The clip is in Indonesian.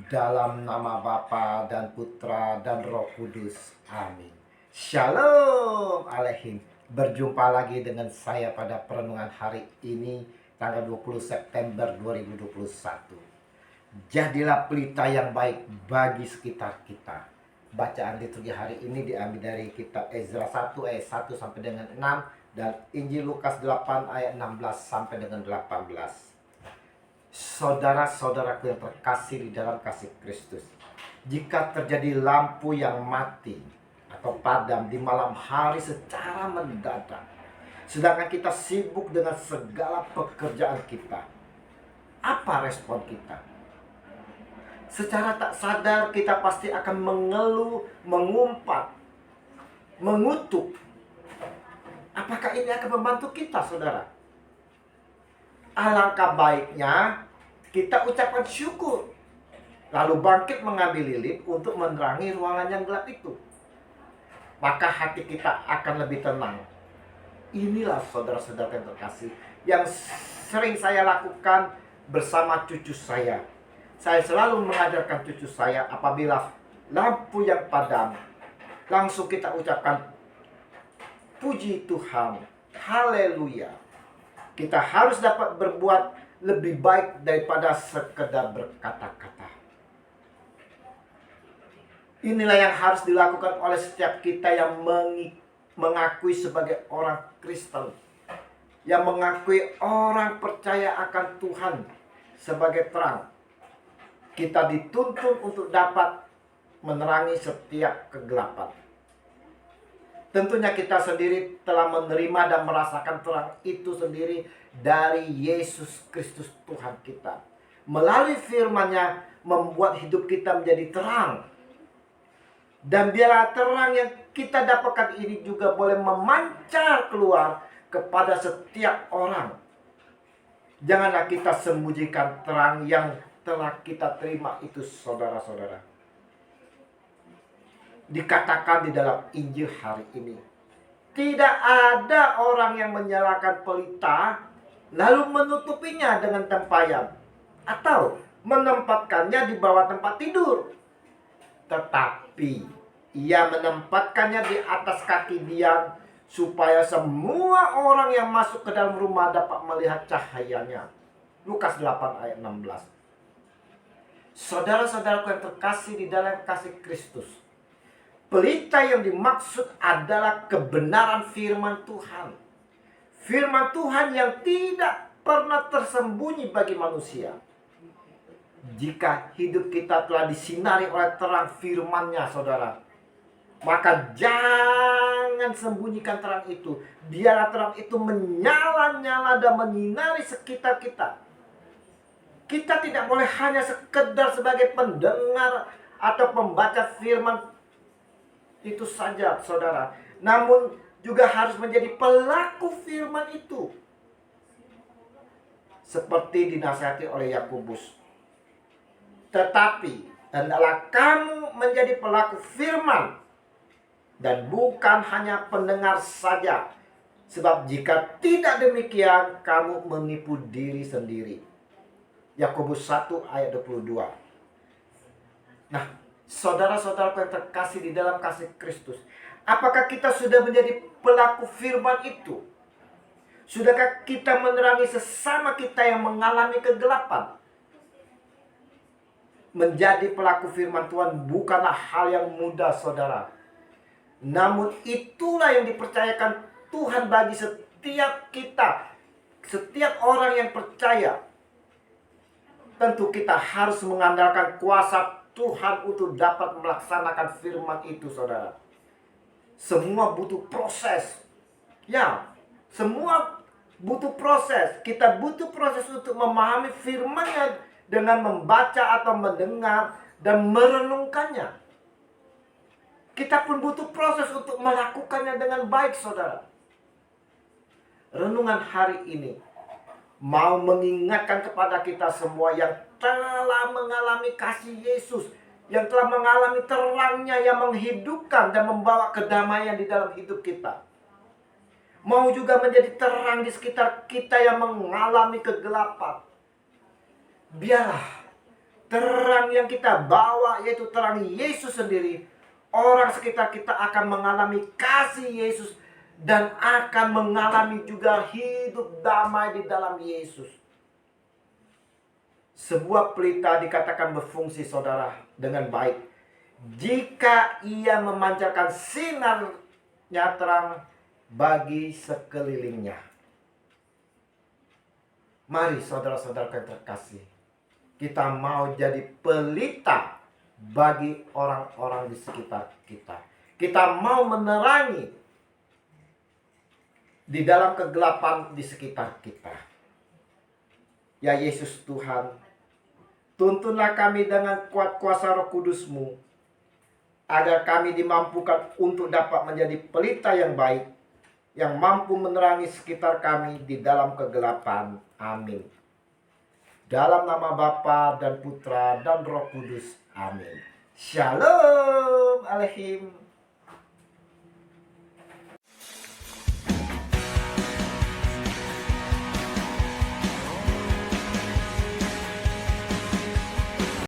Dalam nama Bapa dan Putra dan Roh Kudus. Amin. Shalom Aleihim. Berjumpa lagi dengan saya pada perenungan hari ini, tanggal 20 September 2021. Jadilah pelita yang baik bagi sekitar kita. Bacaan liturgi hari ini diambil dari kitab Ezra 1 ayat 1 sampai dengan 6 dan Injil Lukas 8 ayat 16 sampai dengan 18. Saudara-saudaraku yang terkasih di dalam kasih Kristus, jika terjadi lampu yang mati atau padam di malam hari secara mendadak, sedangkan kita sibuk dengan segala pekerjaan kita, apa respon kita? Secara tak sadar kita pasti akan mengeluh, mengumpat, mengutuk. Apakah ini akan membantu kita, saudara? Alangkah baiknya kita ucapkan syukur, lalu bangkit mengambil lilin untuk menerangi ruangan yang gelap itu. Maka hati kita akan lebih tenang. Inilah saudara-saudara yang terkasih, yang sering saya lakukan bersama cucu saya. Saya selalu mengajarkan cucu saya, apabila lampu yang padam, langsung kita ucapkan puji Tuhan, haleluya. Kita harus dapat berbuat lebih baik daripada sekedar berkata-kata. Inilah yang harus dilakukan oleh setiap kita yang mengakui sebagai orang Kristen, yang mengakui orang percaya akan Tuhan sebagai terang. Kita dituntun untuk dapat menerangi setiap kegelapan. Tentunya kita sendiri telah menerima dan merasakan terang itu sendiri dari Yesus Kristus Tuhan kita. Melalui firman-Nya membuat hidup kita menjadi terang. Dan biarlah terang yang kita dapatkan ini juga boleh memancar keluar kepada setiap orang. Janganlah kita sembunyikan terang yang telah kita terima itu, saudara-saudara. Dikatakan di dalam Injil hari ini, tidak ada orang yang menyalakan pelita lalu menutupinya dengan tempayan atau menempatkannya di bawah tempat tidur, tetapi ia menempatkannya di atas kaki dian, supaya semua orang yang masuk ke dalam rumah dapat melihat cahayanya. Lukas 8 ayat 16. Saudara-saudaraku yang terkasih di dalam kasih Kristus, pelita yang dimaksud adalah kebenaran firman Tuhan. Firman Tuhan yang tidak pernah tersembunyi bagi manusia. Jika hidup kita telah disinari oleh terang firman-Nya, saudara, maka jangan sembunyikan terang itu. Biarlah terang itu menyala-nyala dan menyinari sekitar kita. Kita tidak boleh hanya sekedar sebagai pendengar atau pembaca firman itu saja, saudara, namun juga harus menjadi pelaku firman itu, seperti dinasihati oleh Yakobus. Tetapi hendaklah kamu menjadi pelaku firman dan bukan hanya pendengar saja, sebab jika tidak demikian kamu menipu diri sendiri. Yakobus 1 ayat 22. Nah, saudara-saudaraku yang terkasih di dalam kasih Kristus, apakah kita sudah menjadi pelaku firman itu? Sudahkah kita menerangi sesama kita yang mengalami kegelapan? Menjadi pelaku firman Tuhan bukanlah hal yang mudah, saudara. Namun itulah yang dipercayakan Tuhan bagi setiap kita, setiap orang yang percaya. Tentu kita harus mengandalkan kuasa Tuhan untuk dapat melaksanakan firman itu, saudara. Semua butuh proses. Ya, semua butuh proses. Kita butuh proses untuk memahami firman-Nya dengan membaca atau mendengar dan merenungkannya. Kita pun butuh proses untuk melakukannya dengan baik, saudara. Renungan hari ini mau mengingatkan kepada kita semua yang telah mengalami kasih Yesus, yang telah mengalami terangnya yang menghidupkan dan membawa kedamaian di dalam hidup kita. Mau juga menjadi terang di sekitar kita yang mengalami kegelapan. Biarlah terang yang kita bawa yaitu terang Yesus sendiri, orang sekitar kita akan mengalami kasih Yesus dan akan mengalami juga hidup damai di dalam Yesus. Sebuah pelita dikatakan berfungsi, saudara, dengan baik jika ia memancarkan sinarnya terang bagi sekelilingnya. Mari saudara-saudara yang terkasih, kita mau jadi pelita bagi orang-orang di sekitar kita. Kita mau menerangi di dalam kegelapan di sekitar kita. Ya Yesus Tuhan, tuntunlah kami dengan kuat kuasa Roh Kudus-Mu, agar kami dimampukan untuk dapat menjadi pelita yang baik, yang mampu menerangi sekitar kami di dalam kegelapan. Amin. Dalam nama Bapa dan Putra dan Roh Kudus. Amin. Shalom Aleichem.